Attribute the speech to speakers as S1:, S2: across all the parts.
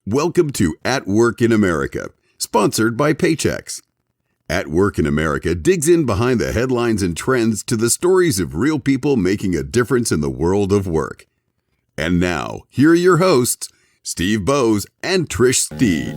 S1: Welcome to At Work in America, sponsored by Paychex. At Work in America digs in behind the headlines and trends to the stories of real people making a difference in the world of work. And now, here are your hosts, Steve Bowes and Trish Steed.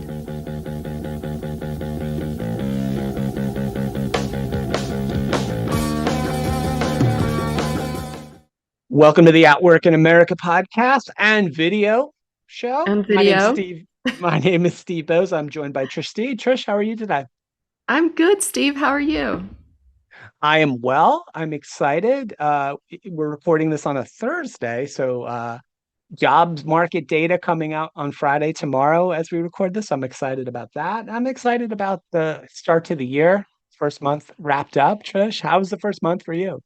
S2: Welcome to the At Work in America podcast and video show.
S3: And
S2: My name's
S3: video.
S2: Steve. My name is Steve Bowes. I'm joined by Trish Steed. Trish, how are you today?
S3: I'm good, Steve. How are you?
S2: I am well. I'm excited. We're recording this on a Thursday, so jobs market data coming out on Friday tomorrow as we record this. I'm excited about that. I'm excited about the start to the year. First month wrapped up. Trish, how was the first month for you?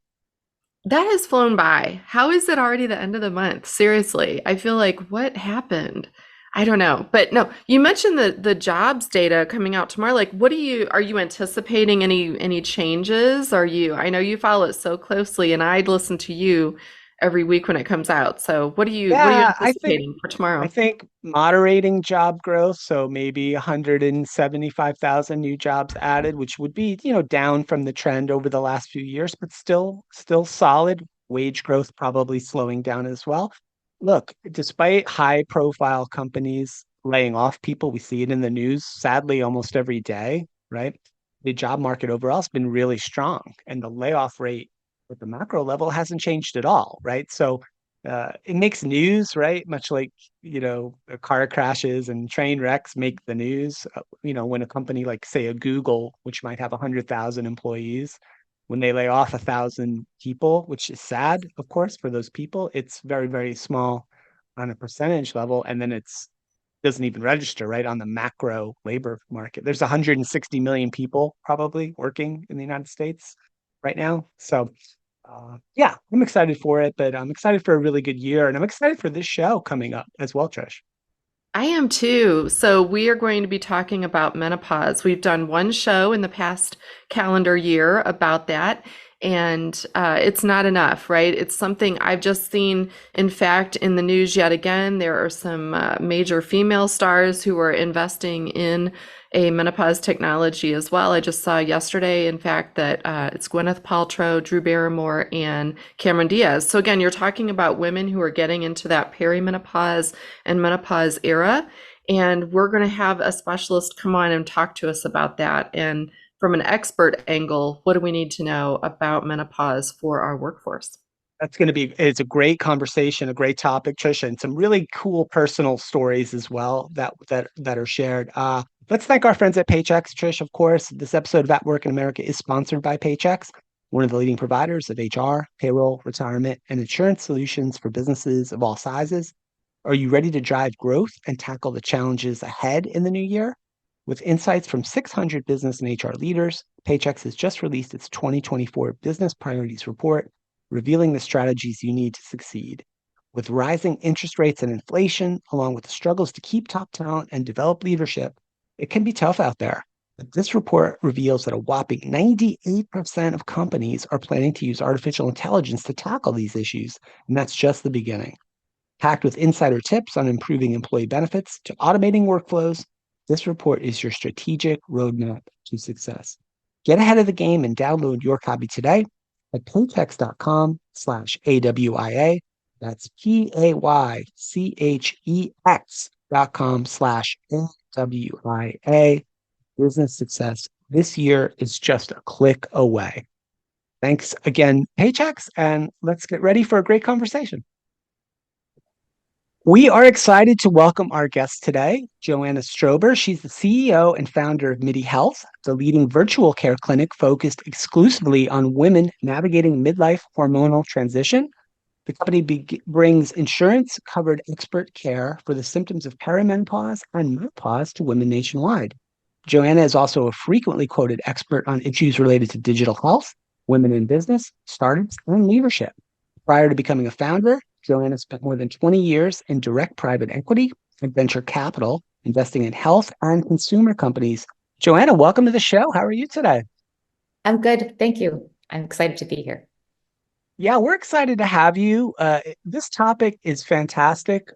S3: That has flown by. How is it already the end of the month? Seriously, I feel like what happened? I don't know. But no, you mentioned the jobs data coming out tomorrow. Like, are you anticipating any changes? I know you follow it so closely and I listen to you every week when it comes out. So what are you
S2: Yeah,
S3: anticipating for
S2: I
S3: tomorrow?
S2: think moderating job growth, so maybe 175,000 new jobs added, which would be, down from the trend over the last few years, but still solid. Wage growth probably slowing down as well. Look, despite high profile companies laying off people, we see it in the news, sadly, almost every day, right? The job market overall has been really strong, and the layoff rate at the macro level hasn't changed at all, right? So it makes news, right? Much like, car crashes and train wrecks make the news. When a company like, say, a Google, which might have 100,000 employees, when they lay off 1,000 people, which is sad, of course, for those people, it's very, very small on a percentage level. And then it's doesn't even register, right, on the macro labor market. There's 160 million people probably working in the United States right now. So yeah, I'm excited for it, but I'm excited for a really good year, and I'm excited for this show coming up as well, Trish.
S3: I am too. So, we are going to be talking about menopause. We've done one show in the past calendar year about that, and it's not enough, right? It's something I've just seen, in fact, in the news yet again. There are some major female stars who are investing in a menopause technology as well. I just saw yesterday, in fact, that it's Gwyneth Paltrow, Drew Barrymore, and Cameron Diaz. So, again, you're talking about women who are getting into that perimenopause and menopause era. And we're going to have a specialist come on and talk to us about that. And from an expert angle, what do we need to know about menopause for our workforce?
S2: It's a great conversation, a great topic, Trish, and some really cool personal stories as well that are shared. Let's thank our friends at Paychex, Trish. Of course, this episode of At Work in America is sponsored by Paychex, one of the leading providers of HR, payroll, retirement, and insurance solutions for businesses of all sizes. Are you ready to drive growth and tackle the challenges ahead in the new year? With insights from 600 business and HR leaders, Paychex has just released its 2024 Business Priorities Report, revealing the strategies you need to succeed. With rising interest rates and inflation, along with the struggles to keep top talent and develop leadership, it can be tough out there. But this report reveals that a whopping 98% of companies are planning to use artificial intelligence to tackle these issues, and that's just the beginning. Packed with insider tips on improving employee benefits to automating workflows, this report is your strategic roadmap to success. Get ahead of the game and download your copy today at paychex.com/AWIA. That's paychex.com/AWIA. Business success this year is just a click away. Thanks again, Paychex, and let's get ready for a great conversation. We are excited to welcome our guest today, Joanna Strober. She's the CEO and founder of Midi, the leading virtual care clinic focused exclusively on women navigating midlife hormonal transition. The company brings insurance-covered expert care for the symptoms of perimenopause and menopause to women nationwide. Joanna is also a frequently quoted expert on issues related to digital health, women in business, startups, and leadership. Prior to becoming a founder, Joanna spent more than 20 years in direct private equity and venture capital, investing in health and consumer companies. Joanna, welcome to the show. How are you today?
S4: I'm good. Thank you. I'm excited to be here.
S2: Yeah, we're excited to have you. This topic is fantastic.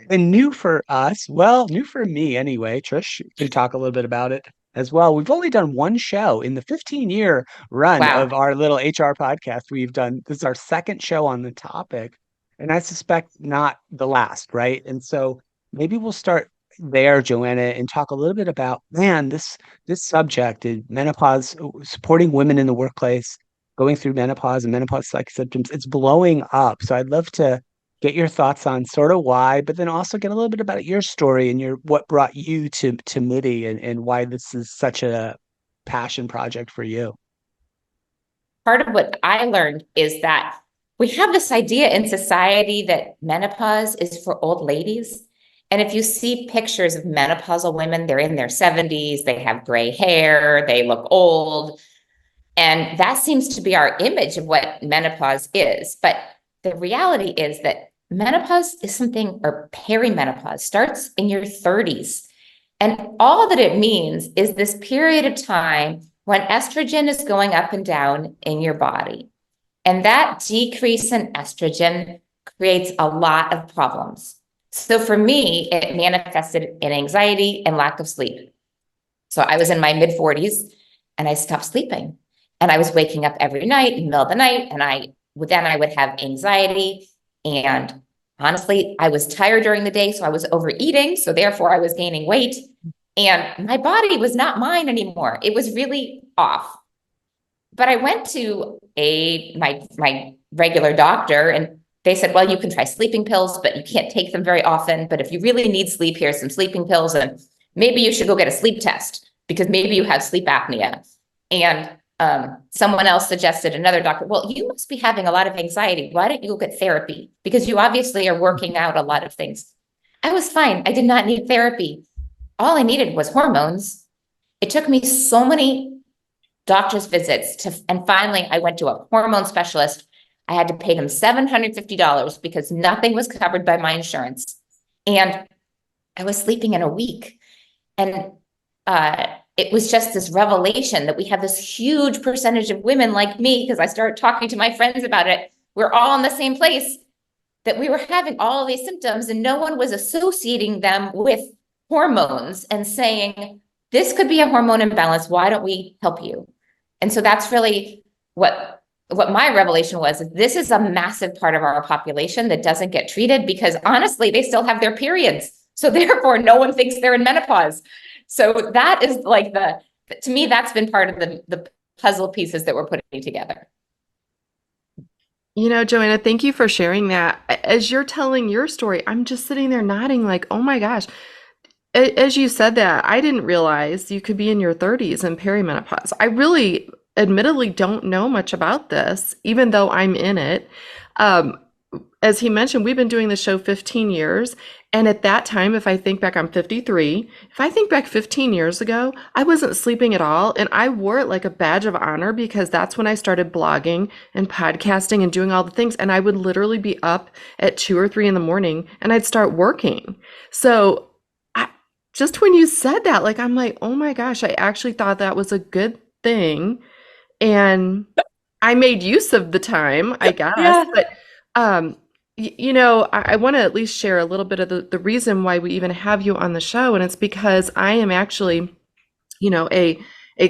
S2: And new for us, well, new for me anyway. Trish can talk a little bit about it as well. We've only done one show in the 15-year run
S4: Wow.
S2: of our little HR podcast. We've done this is our second show on the topic, and I suspect not the last, right? And so maybe we'll start there, Joanna, and talk a little bit about, man, this subject is menopause, supporting women in the workplace, going through menopause and menopause-like symptoms. It's blowing up. So I'd love to get your thoughts on sort of why, but then also get a little bit about your story and your what brought you to Midi and why this is such a passion project for you.
S4: Part of what I learned is that we have this idea in society that menopause is for old ladies. And if you see pictures of menopausal women, they're in their 70s, they have gray hair, they look old. And that seems to be our image of what menopause is. But the reality is that menopause is something, or perimenopause starts in your 30s. And all that it means is this period of time when estrogen is going up and down in your body. And that decrease in estrogen creates a lot of problems. So for me, it manifested in anxiety and lack of sleep. So I was in my mid 40s and I stopped sleeping. And I was waking up every night in the middle of the night. And I would have anxiety. And honestly, I was tired during the day. So I was overeating. So therefore I was gaining weight. And my body was not mine anymore. It was really off. But I went to my regular doctor and they said, well, you can try sleeping pills, but you can't take them very often. But if you really need sleep, here's some sleeping pills. And maybe you should go get a sleep test because maybe you have sleep apnea. And someone else suggested, another doctor, well, you must be having a lot of anxiety. Why don't you go get therapy? Because you obviously are working out a lot of things. I was fine. I did not need therapy. All I needed was hormones. It took me so many doctor's visits and finally I went to a hormone specialist. I had to pay them $750 because nothing was covered by my insurance. And I was sleeping in a week. And it was just this revelation that we have this huge percentage of women like me, because I started talking to my friends about it. We're all in the same place, that we were having all of these symptoms and no one was associating them with hormones and saying, this could be a hormone imbalance. Why don't we help you? And so that's really what my revelation was. This is a massive part of our population that doesn't get treated because honestly, they still have their periods. So therefore, no one thinks they're in menopause. So that is like to me, that's been part of the puzzle pieces that we're putting together.
S3: You know, Joanna, thank you for sharing that. As you're telling your story, I'm just sitting there nodding like, oh my gosh. As you said that, I didn't realize you could be in your 30s and perimenopause. I really, admittedly, don't know much about this, even though I'm in it. As he mentioned, we've been doing the show 15 years. And at that time, if I think back, I'm 53. If I think back 15 years ago, I wasn't sleeping at all. And I wore it like a badge of honor because that's when I started blogging and podcasting and doing all the things. And I would literally be up at 2 or 3 in the morning and I'd start working. So just when you said that, like, I'm like, oh my gosh, I actually thought that was a good thing. And I made use of the time, I guess. Yeah. But, you know, I want to at least share a little bit of the reason why we even have you on the show. And it's because I am actually, you know, a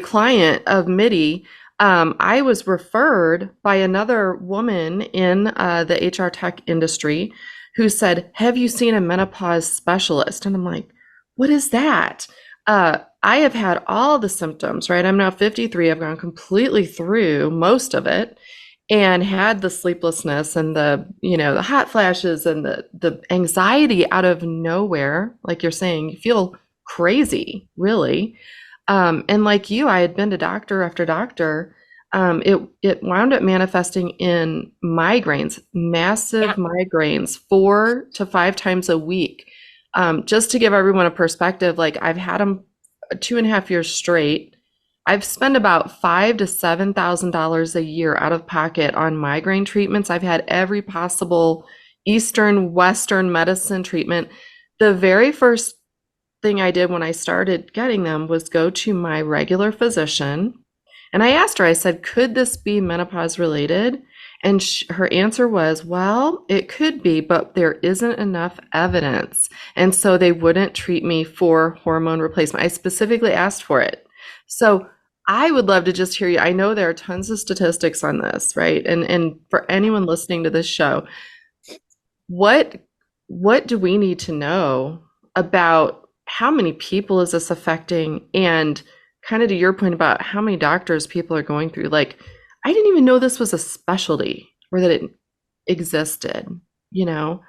S3: client of Midi. I was referred by another woman in the HR tech industry who said, have you seen a menopause specialist? And I'm like, what is that? I have had all the symptoms, right? I'm now 53. I've gone completely through most of it and had the sleeplessness and the, you know, the hot flashes and the anxiety out of nowhere. Like you're saying, you feel crazy, really. And like you, I had been to doctor after doctor. It wound up manifesting in migraines, massive migraines, 4 to 5 times a week. Just to give everyone a perspective, like I've had them 2.5 years straight. I've spent about $5,000 to $7,000 a year out of pocket on migraine treatments. I've had every possible Eastern, Western medicine treatment. The very first thing I did when I started getting them was go to my regular physician. And I asked her, I said, could this be menopause related? And her answer was, well, it could be, but there isn't enough evidence. And so they wouldn't treat me for hormone replacement. I specifically asked for it. So I would love to just hear you. I know there are tons of statistics on this, right? And for anyone listening to this show, what do we need to know about how many people is this affecting? And kind of to your point about how many doctors people are going through, like, I didn't even know this was a specialty or that it existed, you know?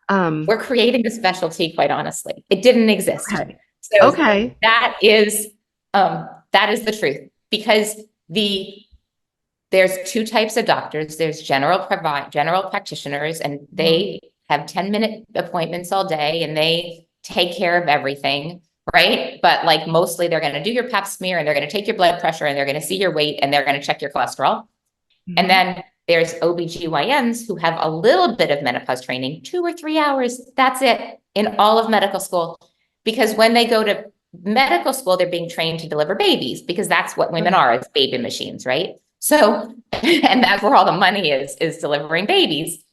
S4: We're creating the specialty, quite honestly. It didn't exist.
S3: Okay.
S4: So
S3: Okay.
S4: that is the truth, because there's two types of doctors. There's general practitioners, and they have 10-minute appointments all day, and they take care of everything, right? But like mostly they're going to do your pap smear, and they're going to take your blood pressure, and they're going to see your weight, and they're going to check your cholesterol. And then there's OBGYNs who have a little bit of menopause training, 2 or 3 hours. That's it in all of medical school. Because when they go to medical school, they're being trained to deliver babies, because that's what women are, as baby machines, right? So, and that's where all the money is delivering babies.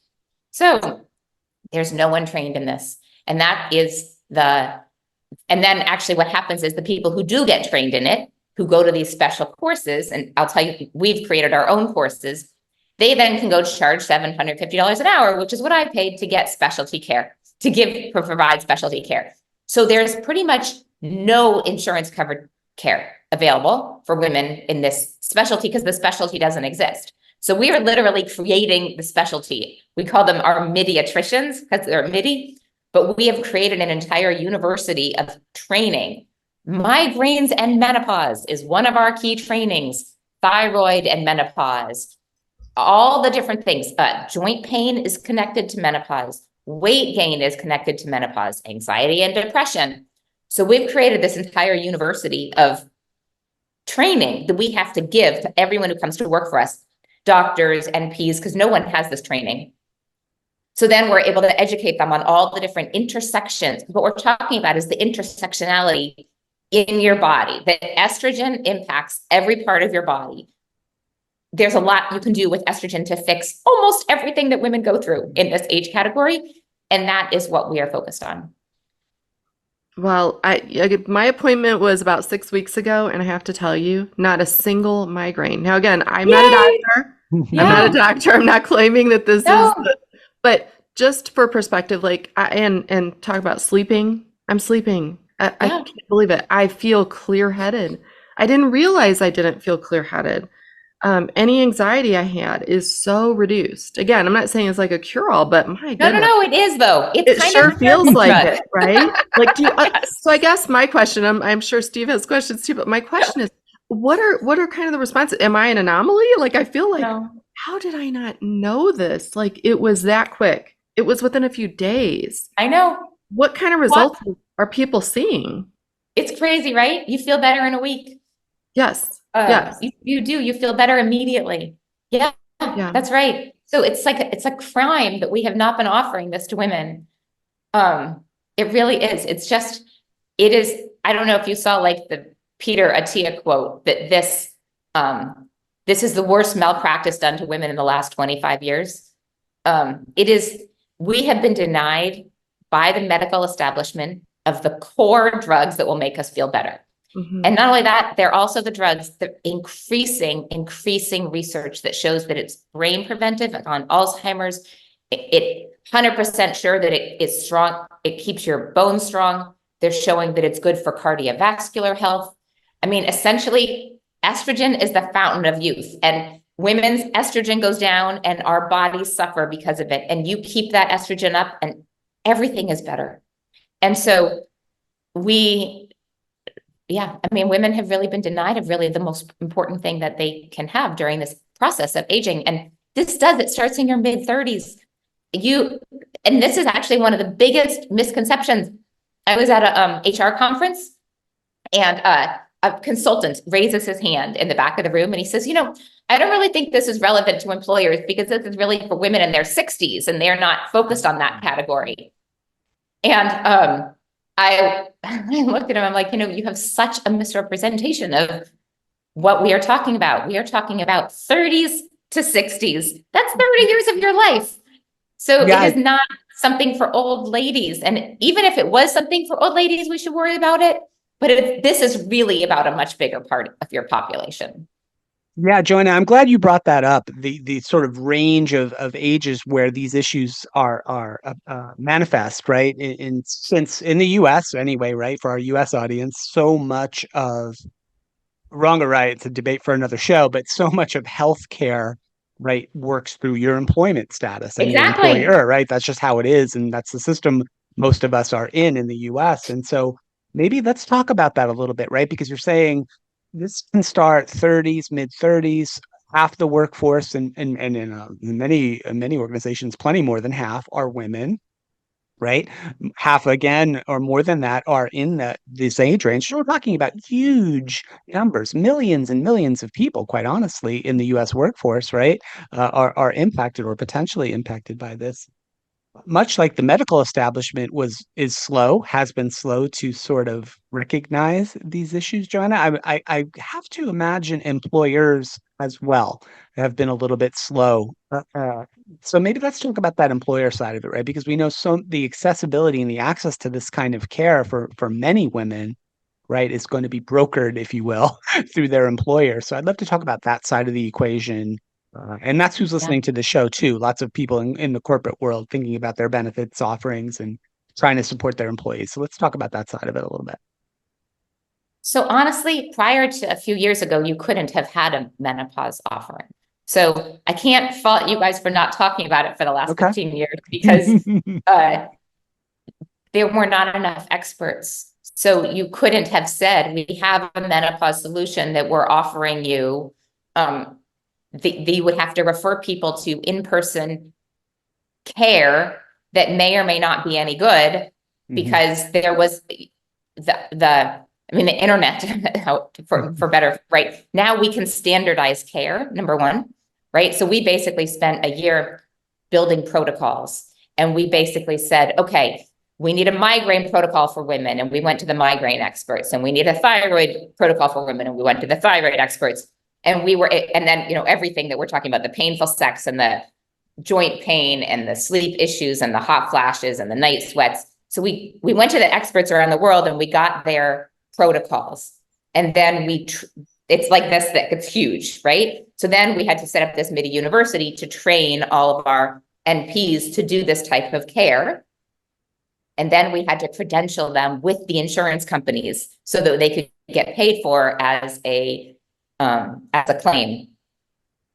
S4: So there's no one trained in this. And and then actually what happens is the people who do get trained in it, who go to these special courses, and I'll tell you, we've created our own courses, they then can go charge $750 an hour, which is what I paid to get specialty care, to provide specialty care. So there's pretty much no insurance covered care available for women in this specialty, because the specialty doesn't exist. So we are literally creating the specialty. We call them our Midiatricians because they're Midi, but we have created an entire university of training. Migraines and menopause is one of our key trainings. Thyroid and menopause, all the different things. Joint pain is connected to menopause. Weight gain is connected to menopause, anxiety and depression. So we've created this entire university of training that we have to give to everyone who comes to work for us, doctors, NPs, because no one has this training. So then we're able to educate them on all the different intersections. What we're talking about is the intersectionality in your body, that estrogen impacts every part of your body. There's a lot you can do with estrogen to fix almost everything that women go through in this age category. And that is what we are focused on.
S3: Well, my appointment was about 6 weeks ago, and I have to tell you, not a single migraine. Now, again, I'm not a doctor. I'm not a doctor. I'm not claiming that this is, but just for perspective, like, and talk about sleeping. I'm sleeping. I can't believe it. I feel clear-headed. I didn't realize I didn't feel clear-headed. Any anxiety I had is so reduced. Again, I'm not saying it's like a cure-all, but my goodness.
S4: No, it is though.
S3: It sure feels like it, right? Like, so I guess my question, I'm sure Steve has questions too, but my question is, what are kind of the responses? Am I an anomaly? Like, I feel like, how did I not know this? Like, it was that quick. It was within a few days.
S4: I know.
S3: What kind of results are people seeing?
S4: It's crazy, right? You feel better in a week.
S3: Yes.
S4: Yes. You do. You feel better immediately. Yeah, that's right. So it's a crime that we have not been offering this to women. It really is. It is. I don't know if you saw like the Peter Attia quote that this is the worst malpractice done to women in the last 25 years. It is. We have been denied by the medical establishment of the core drugs that will make us feel better. And not only that, they're also the drugs that increasing research that shows that it's brain preventive on Alzheimer's. It 100% sure that it is strong. It keeps your bones strong. They're showing that it's good for cardiovascular health. I mean, essentially, estrogen is the fountain of youth, and women's estrogen goes down and our bodies suffer because of it. And you keep that estrogen up and everything is better. And so women have really been denied of really the most important thing that they can have during this process of aging. And it starts in your mid-30s. And this is actually one of the biggest misconceptions. I was at a HR conference, and a consultant raises his hand in the back of the room, and he says, I don't really think this is relevant to employers because this is really for women in their 60s and they're not focused on that category. And I looked at him, I'm like, you have such a misrepresentation of what we are talking about. We are talking about 30s to 60s. That's 30 years of your life. So
S2: Yeah.
S4: it is not something for old ladies. And even if it was something for old ladies, we should worry about it. But this is really about a much bigger part of your population.
S2: Yeah, Joanna, I'm glad you brought that up. The sort of range of ages where these issues are manifest, right? Since in the U.S. anyway, right, for our U.S. audience, so much of wrong or right, it's a debate for another show, but so much of healthcare, right, works through your employment status and your
S4: Exactly.
S2: employer, right? That's just how it is, and that's the system most of us are in the U.S. And so maybe let's talk about that a little bit, right? Because you're saying this can start 30s, mid 30s, half the workforce, and in many organizations, plenty more than half are women, right? Half again, or more than that, are in this age range. So we're talking about huge numbers, millions and millions of people, quite honestly, in the U.S. workforce, right? Are impacted or potentially impacted by this. Much like the medical establishment has been slow to sort of recognize these issues, Joanna. I have to imagine employers as well have been a little bit slow. So maybe let's talk about that employer side of it, right? Because we know the accessibility and the access to this kind of care for many women, right, is going to be brokered, if you will, through their employer. So I'd love to talk about that side of the equation. And that's who's
S4: Yeah.
S2: listening to the show too. Lots of people in the corporate world thinking about their benefits offerings and trying to support their employees. So let's talk about that side of it a little bit.
S4: So honestly, prior to a few years ago, you couldn't have had a menopause offering. So I can't fault you guys for not talking about it for the last
S2: Okay.
S4: 15 years because there were not enough experts. So you couldn't have said, we have a menopause solution that we're offering you. They would have to refer people to in-person care that may or may not be any good because there was the internet for better, right? Now we can standardize care, number one, right? So we basically spent a year building protocols, and we basically said, okay, we need a migraine protocol for women, and we went to the migraine experts, and we need a thyroid protocol for women, and we went to the thyroid experts. And then, everything that we're talking about, the painful sex and the joint pain and the sleep issues and the hot flashes and the night sweats. So we went to the experts around the world and we got their protocols. And then it's like this thick, it's huge, right? So then we had to set up this Midi university to train all of our NPs to do this type of care. And then we had to credential them with the insurance companies so that they could get paid for as a claim.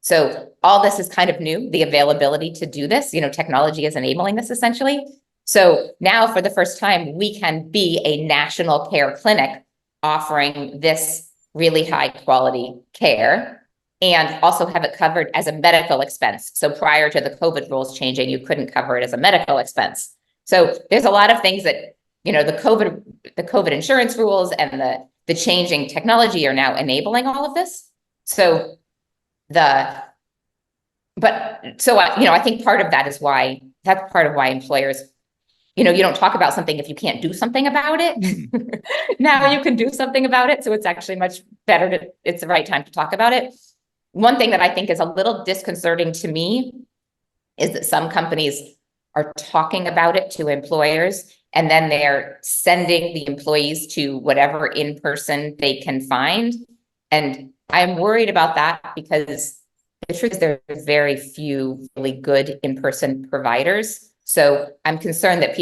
S4: So all this is kind of new, the availability to do this, technology is enabling this essentially. So now for the first time, we can be a national care clinic offering this really high quality care and also have it covered as a medical expense. So prior to the COVID rules changing, you couldn't cover it as a medical expense. So there's a lot of things that, the COVID insurance rules and the changing technology are now enabling all of this. So I think part of that is that's part of why employers, you don't talk about something if you can't do something about it. Now you can do something about it. So it's actually much better it's the right time to talk about it. One thing that I think is a little disconcerting to me is that some companies are talking about it to employers and then they're sending the employees to whatever in-person they can find. And I'm worried about that because the truth is there are very few really good in-person providers. So I'm concerned that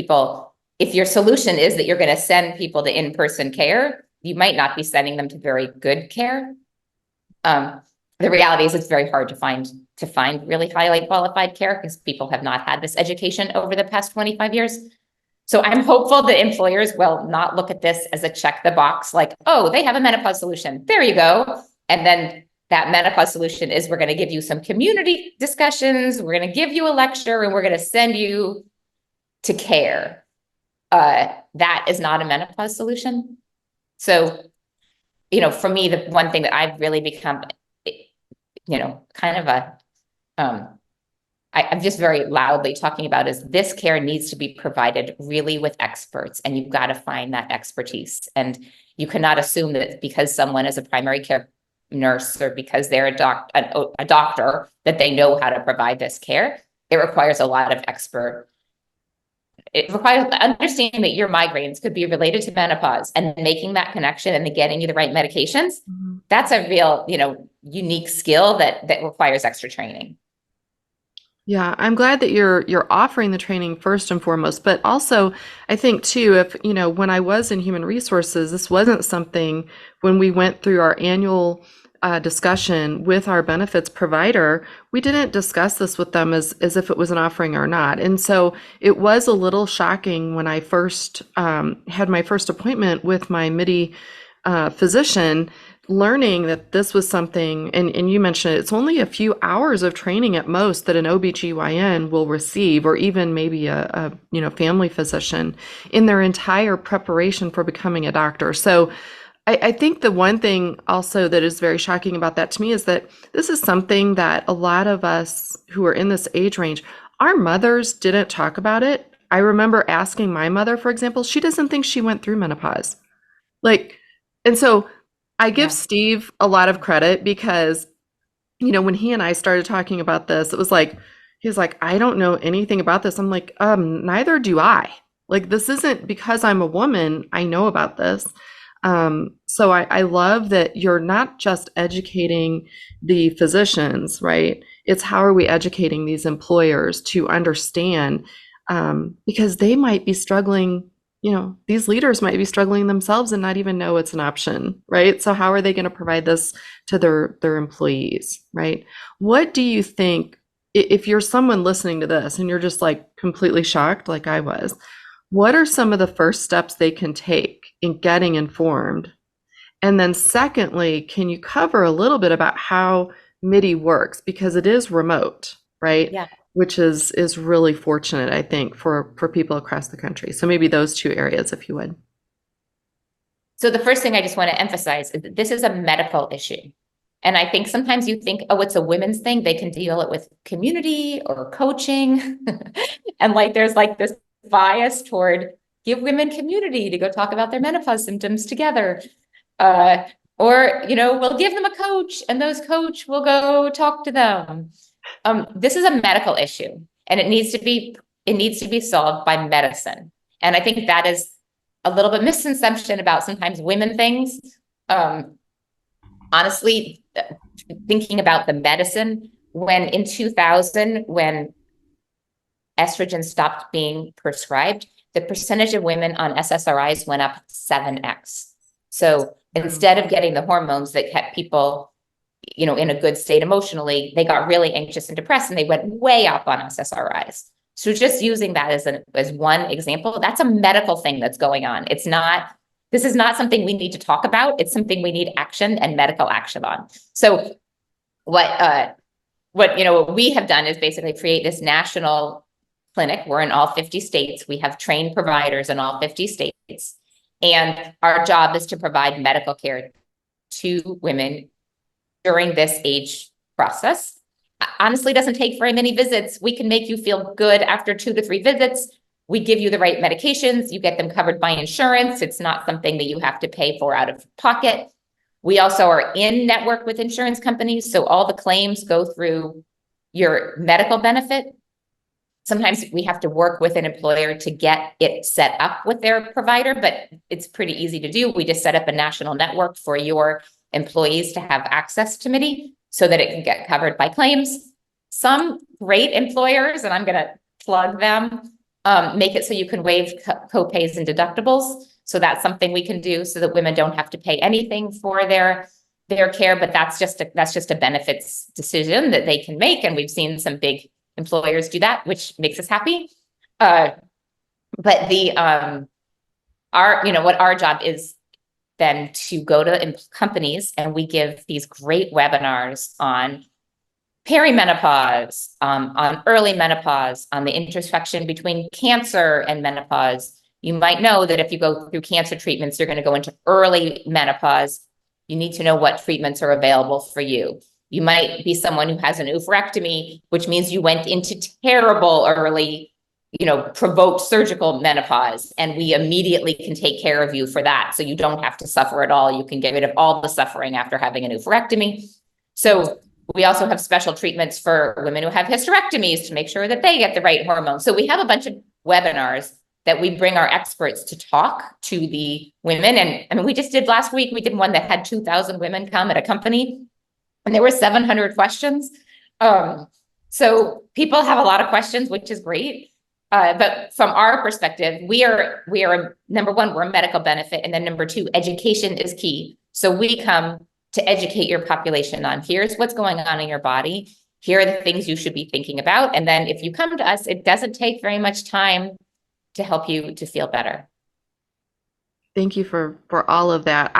S4: if your solution is that you're going to send people to in-person care, you might not be sending them to very good care. The reality is it's very hard to find really highly qualified care because people have not had this education over the past 25 years. So I'm hopeful that employers will not look at this as a check the box, like, oh, they have a menopause solution. There you go. And then that menopause solution is we're going to give you some community discussions. We're going to give you a lecture and we're going to send you to care. That is not a menopause solution. So, for me, the one thing that I've really become, kind of I'm just very loudly talking about is this care needs to be provided really with experts, and you've got to find that expertise. And you cannot assume that because someone is a primary care nurse or because they're a doctor that they know how to provide this care. It requires a lot of it requires understanding that your migraines could be related to menopause and making that connection and then getting you the right medications.
S3: Mhm.
S4: That's a real, unique skill that requires extra training.
S3: Yeah, I'm glad that you're offering the training first and foremost, but also I think too, if when I was in human resources, this wasn't something when we went through our annual discussion with our benefits provider, we didn't discuss this with them as if it was an offering or not. And so it was a little shocking when I first had my first appointment with my Midi physician, learning that this was something, and you mentioned it's only a few hours of training at most that an OBGYN will receive, or even maybe a family physician in their entire preparation for becoming a doctor. So I think the one thing also that is very shocking about that to me is that this is something that a lot of us who are in this age range, our mothers didn't talk about it. I remember asking my mother, for example, she doesn't think she went through menopause. And so I give Steve a lot of credit because, when he and I started talking about this, it was like, he's like, I don't know anything about this. I'm like, neither do I. Like, this isn't because I'm a woman, I know about this. So I love that you're not just educating the physicians, right? It's how are we educating these employers to understand, because they might be struggling, these leaders might be struggling themselves and not even know it's an option, right? So how are they going to provide this to their employees, right? What do you think, if you're someone listening to this and you're just like completely shocked like I was, what are some of the first steps they can take in getting informed? And then secondly, can you cover a little bit about how Midi works? Because it is remote, right?
S4: Yeah.
S3: Which is really fortunate, I think, for people across the country. So maybe those two areas, if you would.
S4: So the first thing I just want to emphasize is that this is a medical issue. And I think sometimes you think, oh, it's a women's thing. They can deal it with community or coaching. And there's this bias toward give women community to go talk about their menopause symptoms together. Or we'll give them a coach and those coach will go talk to them. This is a medical issue and it needs to be solved by medicine. And I think that is a little bit misconception about sometimes women things. Honestly, thinking about the medicine, when in 2000, when estrogen stopped being prescribed, the percentage of women on SSRIs went up 7x. So instead of getting the hormones that kept people, in a good state emotionally, they got really anxious and depressed and they went way up on SSRIs. So just using that as one example, that's a medical thing that's going on. This is not something we need to talk about. It's something we need action and medical action on. So what we have done is basically create this national clinic. We're in all 50 states. We have trained providers in all 50 states. And our job is to provide medical care to women during this age process. Honestly, doesn't take very many visits. We can make you feel good after 2 to 3 visits. We give you the right medications. You get them covered by insurance. It's not something that you have to pay for out of pocket. We also are in network with insurance companies. So all the claims go through your medical benefit. Sometimes we have to work with an employer to get it set up with their provider, but it's pretty easy to do. We just set up a national network for your employees to have access to Midi so that it can get covered by claims. Some great employers, and I'm going to plug them, make it so you can waive co-pays and deductibles. So that's something we can do so that women don't have to pay anything for their care, but that's just a benefits decision that they can make. And we've seen some big employers do that, which makes us happy. But what our job is then to go to companies and we give these great webinars on perimenopause, on early menopause, on the intersection between cancer and menopause. You might know that if you go through cancer treatments, you're going to go into early menopause. You need to know what treatments are available for you. You might be someone who has an oophorectomy, which means you went into terrible early, provoked surgical menopause, and we immediately can take care of you for that. So you don't have to suffer at all. You can get rid of all the suffering after having an oophorectomy. So we also have special treatments for women who have hysterectomies to make sure that they get the right hormone. So we have a bunch of webinars that we bring our experts to talk to the women. And I mean, we just did last week, we did one that had 2,000 women come at a company, and there were 700 questions. So people have a lot of questions, which is great. But from our perspective, we are number one, we're a medical benefit. And then number two, education is key. So we come to educate your population on here's what's going on in your body. Here are the things you should be thinking about. And then if you come to us, it doesn't take very much time to help you to feel better.
S3: Thank you for all of that.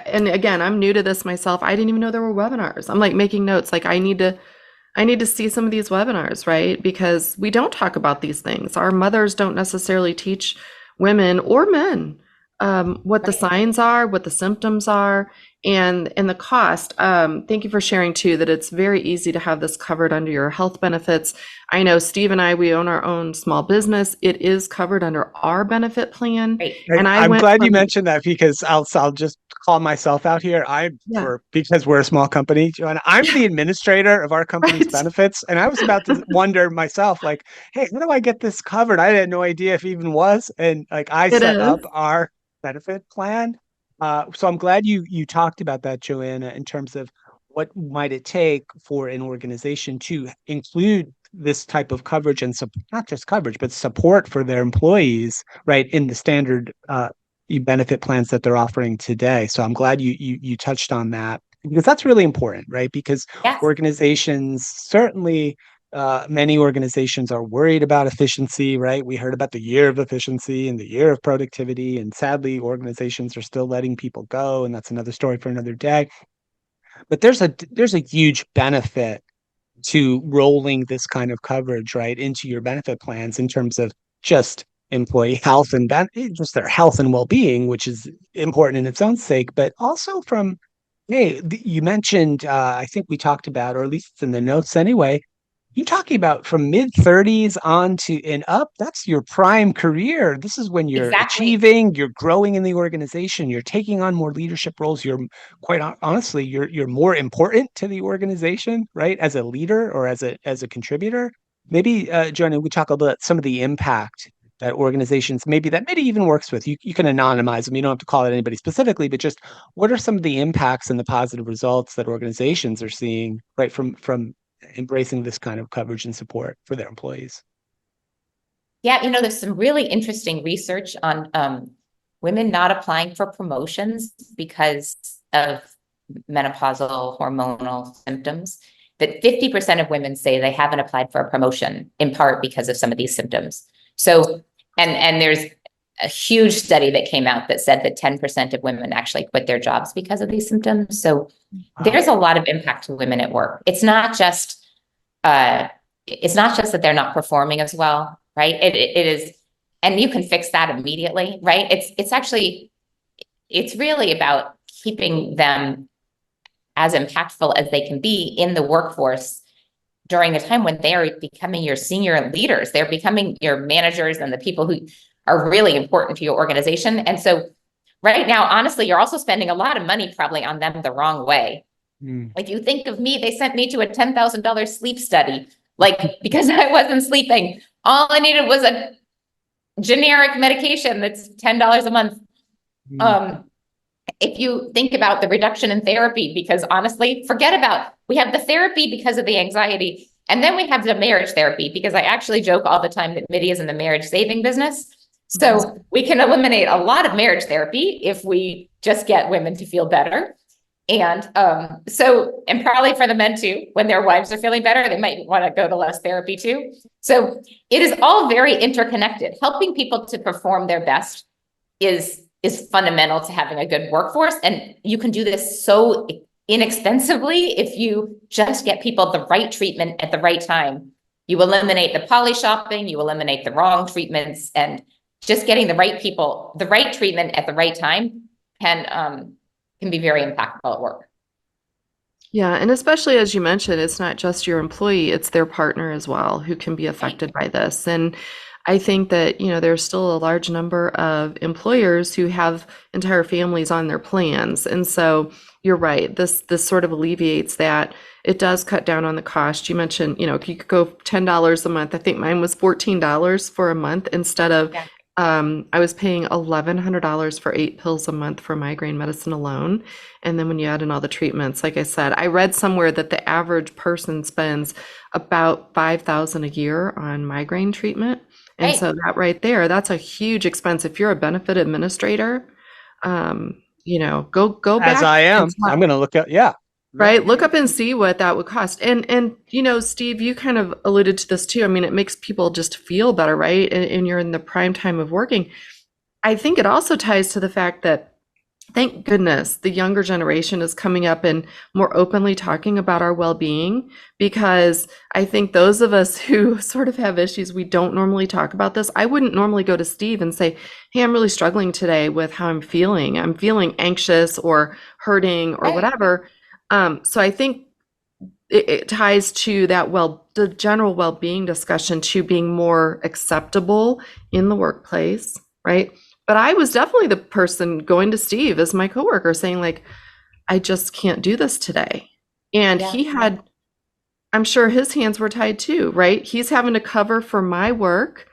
S3: And again, I'm new to this myself. I didn't even know there were webinars. I'm like making notes, like I need to see some of these webinars, right? Because we don't talk about these things. Our mothers don't necessarily teach women or men what the signs are, what the symptoms are, and the cost. Thank you for sharing too, that it's very easy to have this covered under your health benefits. I know Steve and I, we own our own small business. It is covered under our benefit plan.
S4: Right.
S3: And
S2: I'm glad you mentioned that, because I'll just call myself out here. Because we're a small company, Joanna, I'm the administrator of our company's benefits. And I was about to wonder myself, like, hey, how do I get this covered? I had no idea if it even was. And like I set up our benefit plan. So I'm glad you talked about that, Joanna, in terms of what might it take for an organization to include this type of coverage and not just coverage, but support for their employees, right, in the standard benefit plans that they're offering today. So I'm glad you touched on that, because that's really important, right? Because organizations certainly. Many organizations are worried about efficiency, right? We heard about the year of efficiency and the year of productivity, and sadly, organizations are still letting people go, and that's another story for another day. But there's a huge benefit to rolling this kind of coverage right into your benefit plans in terms of just employee health and just their health and well-being, which is important in its own sake, but also from, hey, you mentioned, I think we talked about, or at least it's in the notes anyway, you're talking about from mid-30s on to and up, that's your prime career. This is when you're achieving, you're growing in the organization, you're taking on more leadership roles. You're quite honestly, you're more important to the organization, right? As a leader or as a contributor. Maybe, Joanna, we talk about some of the impact that organizations, maybe that Midi even works with. You can anonymize them. You don't have to call it anybody specifically, but just what are some of the impacts and the positive results that organizations are seeing, right, from embracing this kind of coverage and support for their employees?
S4: Yeah, there's some really interesting research on women not applying for promotions because of menopausal hormonal symptoms. That 50% of women say they haven't applied for a promotion, in part because of some of these symptoms. So, and there's a huge study that came out that said that 10% of women actually quit their jobs because of these symptoms. So there's a lot of impact to women at work. It's not just that they're not performing as well, right? It is, and you can fix that immediately, right? It's really about keeping them as impactful as they can be in the workforce during a time when they are becoming your senior leaders. They're becoming your managers and the people who are really important to your organization. And so right now, honestly, you're also spending a lot of money probably on them the wrong way. If you think of me, they sent me to a $10,000 sleep study, like because I wasn't sleeping. All I needed was a generic medication that's $10 a month. If you think about the reduction in therapy, because honestly, we have the therapy because of the anxiety, and then we have the marriage therapy, because I actually joke all the time that Midi is in the marriage saving business. So we can eliminate a lot of marriage therapy if we just get women to feel better. And and probably for the men too, when their wives are feeling better, they might want to go to less therapy too. So it is all very interconnected. Helping people to perform their best is fundamental to having a good workforce. And you can do this so inexpensively if you just get people the right treatment at the right time. You eliminate the poly shopping, you eliminate the wrong treatments, and just getting the right people, the right treatment at the right time can be very impactful at work.
S3: Yeah, and especially as you mentioned, it's not just your employee, it's their partner as well who can be affected by this. And I think that, there's still a large number of employers who have entire families on their plans. And so you're right. This sort of alleviates that. It does cut down on the cost. You mentioned, you could go $10 a month. I think mine was $14 for a month instead of,
S4: Yeah.
S3: I was paying $1,100 for 8 pills a month for migraine medicine alone. And then when you add in all the treatments, like I said, I read somewhere that the average person spends about $5,000 a year on migraine treatment. And
S4: Right.
S3: so that right there, that's a huge expense. If you're a benefit administrator, go
S2: As
S3: back
S2: I
S3: and
S2: am, I'm going to look at, yeah.
S3: right? Look up and see what that would cost. And Steve, you kind of alluded to this too. I mean, it makes people just feel better, right? And you're in the prime time of working. I think it also ties to the fact that, thank goodness, the younger generation is coming up and more openly talking about our well-being, because I think those of us who sort of have issues, we don't normally talk about this. I wouldn't normally go to Steve and say, hey, I'm really struggling today with how I'm feeling. I'm feeling anxious or hurting or
S4: Right.
S3: whatever. So I think it ties to that, the general well-being discussion to being more acceptable in the workplace, right? But I was definitely the person going to Steve as my coworker saying, like, I just can't do this today. And
S4: Yeah.
S3: he had, I'm sure his hands were tied too, right? He's having to cover for my work,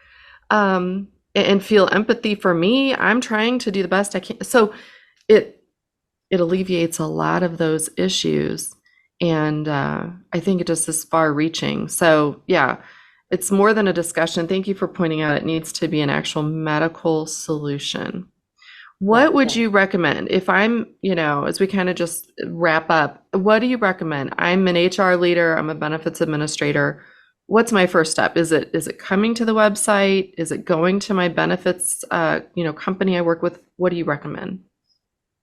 S3: and feel empathy for me. I'm trying to do the best I can. So it alleviates a lot of those issues. And I think it just is far reaching. So yeah, it's more than a discussion. Thank you for pointing out it needs to be an actual medical solution. What would you recommend if I'm, as we kind of just wrap up, what do you recommend? I'm an HR leader, I'm a benefits administrator. What's my first step? Is it coming to the website? Is it going to my benefits, company I work with? What do you recommend?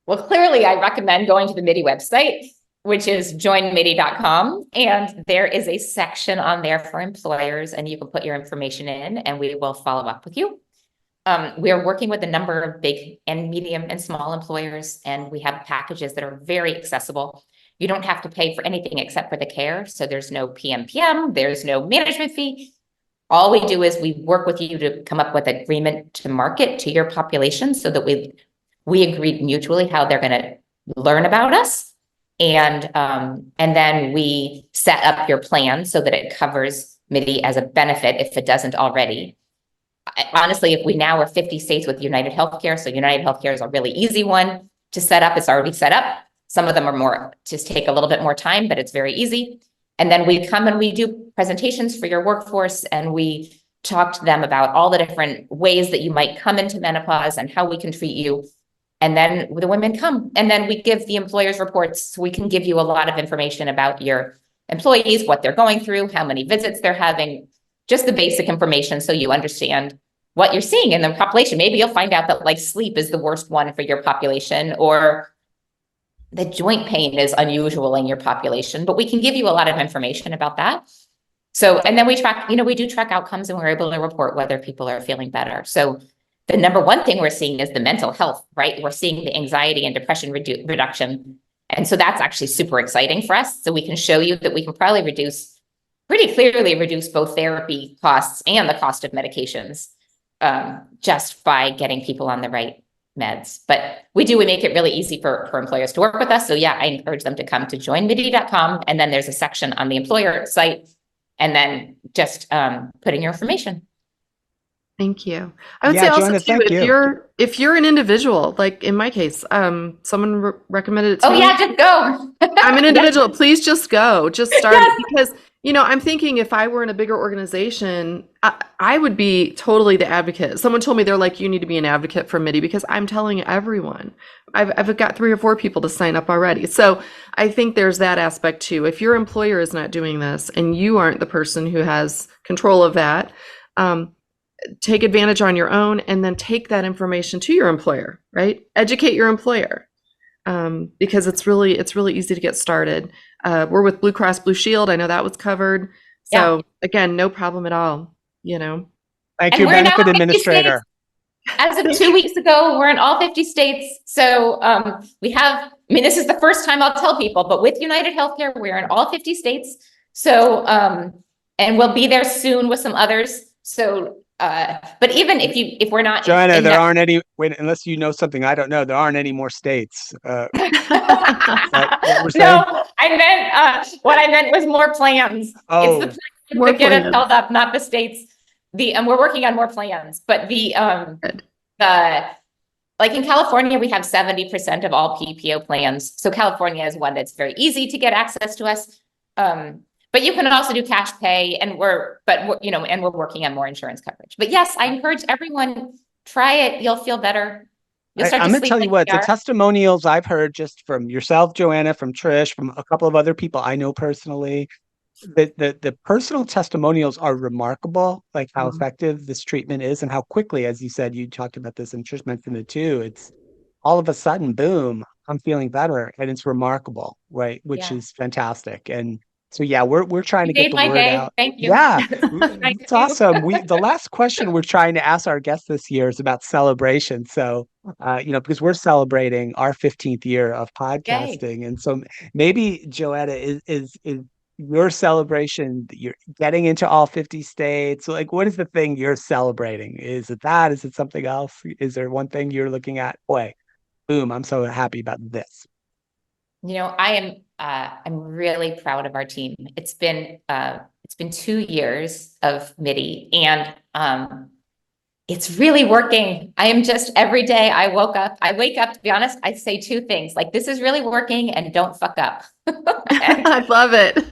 S4: Well, clearly I recommend going to the Midi website, which is joinmidi.com. And there is a section on there for employers, and you can put your information in and we will follow up with you. We are working with a number of big and medium and small employers, and we have packages that are very accessible. You don't have to pay for anything except for the care. So there's no PMPM, there's no management fee. All we do is we work with you to come up with an agreement to market to your population so that we agreed mutually how they're going to learn about us. And then we set up your plan so that it covers Midi as a benefit if it doesn't already. Honestly, if we now are 50 states with United Healthcare, so United Healthcare is a really easy one to set up. It's already set up. Some of them are more, just take a little bit more time, but it's very easy. And then we come and we do presentations for your workforce, and we talk to them about all the different ways that you might come into menopause and how we can treat you. And then the women come, and then we give the employers reports. So we can give you a lot of information about your employees, what they're going through, how many visits they're having, just the basic information so you understand what you're seeing in the population. Maybe you'll find out that like sleep is the worst one for your population, or the joint pain is unusual in your population, but we can give you a lot of information about that. So, and then we track, we do track outcomes, and we're able to report whether people are feeling better. So the number one thing we're seeing is the mental health, right? We're seeing the anxiety and depression reduction. And so that's actually super exciting for us. So we can show you that we can probably pretty clearly reduce both therapy costs and the cost of medications, just by getting people on the right meds. But we make it really easy for employers to work with us. So yeah, I encourage them to come to joinmidi.com. And then there's a section on the employer site, and then just put in your information.
S3: Thank you. I would say also too, if you're an individual, like in my case, someone recommended it to me.
S4: Oh yeah, just go.
S3: I'm an individual. Yes. Please just go. Just start. Yes. Because I'm thinking if I were in a bigger organization, I would be totally the advocate. Someone told me, they're like, you need to be an advocate for Midi, because I'm telling everyone. I've got 3 or 4 people to sign up already. So I think there's that aspect too. If your employer is not doing this and you aren't the person who has control of that, take advantage on your own, and then take that information to your employer, right? Educate your employer, because it's really easy to get started. We're with Blue Cross Blue Shield. I know that was covered. So again, no problem at all,
S2: Thank you, benefit administrator.
S4: As of 2 weeks ago, we're in all 50 states. So this is the first time I'll tell people, but with United Healthcare, we're in all 50 states. So, and we'll be there soon with some others. So But even if we're not
S2: Joanna,
S4: in
S2: there
S4: that,
S2: aren't any, wait, unless you know something I don't know, there aren't any more states. Is that what we're saying?
S4: no, I meant what I meant was more plans. It's the
S2: Oh,
S4: plans
S3: More
S4: that get us
S3: plans.
S4: held up, not the states. And we're working on more plans, but
S3: Good.
S4: the like in California, we have 70% of all PPO plans. So California is one that's very easy to get access to us. But you can also do cash pay, and we're working on more insurance coverage. But yes, I encourage everyone, try it. You'll feel better. You'll start
S2: I'm
S4: to
S2: going to
S4: sleep
S2: tell you
S4: like
S2: what,
S4: we
S2: the
S4: are.
S2: testimonials I've heard just from yourself, Joanna, from Trish, from a couple of other people I know personally, the personal testimonials are remarkable, like how
S3: Mhm.
S2: effective this treatment is and how quickly, as you said, you talked about this and Trish mentioned it too. It's all of a sudden, boom, I'm feeling better. And it's remarkable, right? Which
S4: Yeah.
S2: is fantastic. And so yeah, we're trying
S4: You
S2: to get
S4: made
S2: the
S4: my
S2: word
S4: day.
S2: out.
S4: Thank you.
S2: Yeah,
S4: Thank
S2: it's
S4: you.
S2: awesome. The last question we're trying to ask our guests this year is about celebration. So because we're celebrating our 15th year of
S4: Yay.
S2: podcasting. And so maybe Joanna is your celebration, you're getting into all 50 states. Like, what is the thing you're celebrating? Is it that? Is it something else? Is there one thing you're looking at? Boy, boom, I'm so happy about this.
S4: I'm really proud of our team. It's been 2 years of Midi, and it's really working. I am just every day I wake up, to be honest, I say two things like, this is really working and don't fuck up. And
S3: I love it.
S4: so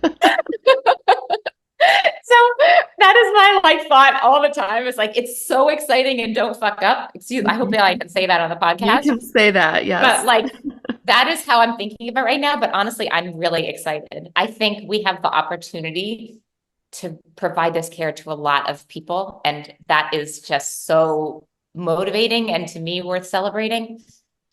S4: that is my like thought all the time. It's like, it's so exciting and don't fuck up. Excuse, I hope that I can say that on the
S3: You
S4: podcast.
S3: can say that,
S4: But
S3: yes.
S4: like, that is how I'm thinking about right now. But honestly, I'm really excited. I think we have the opportunity to provide this care to a lot of people. And that is just so motivating and to me worth celebrating.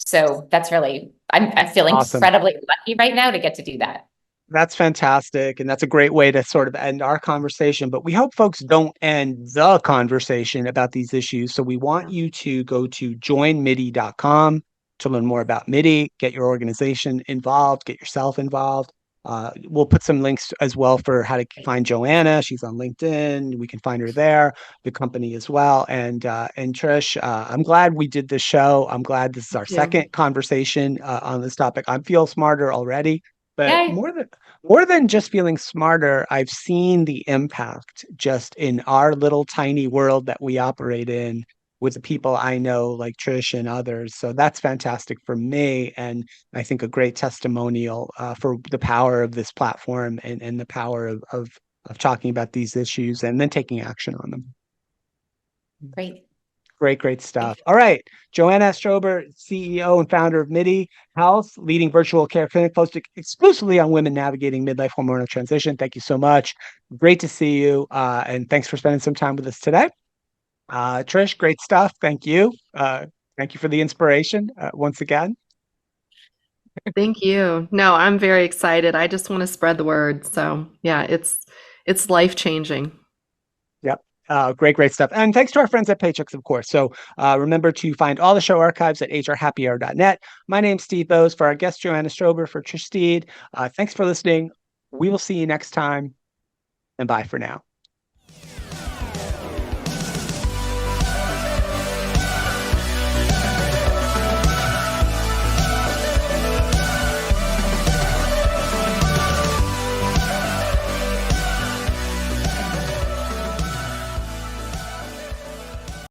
S4: So that's really, I'm feeling
S2: Awesome.
S4: incredibly lucky right now to get to do that.
S2: That's fantastic. And that's a great way to sort of end our conversation. But we hope folks don't end the conversation about these issues. So we want you to go to joinmidi.com to learn more about Midi, get your organization involved, get yourself involved. We'll put some links as well for how to find Joanna. She's on LinkedIn. We can find her there, the company as well. And Trish, I'm glad we did this show. I'm glad this is our
S3: Thank you.
S2: second conversation on this topic. I feel smarter already. But
S4: Yay.
S2: more than just feeling smarter, I've seen the impact just in our little tiny world that we operate in with the people I know, like Trish and others. So that's fantastic for me. And I think a great testimonial for the power of this platform and the power of talking about these issues and then taking action on them.
S4: Great.
S2: Great stuff. All right. Joanna Strober, CEO and founder of Midi Health, leading virtual care clinic focused exclusively on women navigating midlife hormonal transition. Thank you so much. Great to see you. And thanks for spending some time with us today. Trish, great stuff. Thank you. Thank you for the inspiration once again.
S3: Thank you. No, I'm very excited. I just want to spread the word. So yeah, it's life-changing.
S2: Yep. Great stuff. And thanks to our friends at Paychecks, of course. So remember to find all the show archives at hrhappyhour.net. My name's Steve Bose. For our guest, Joanna Strober, for Trish Steed, thanks for listening. We will see you next time. And bye for now.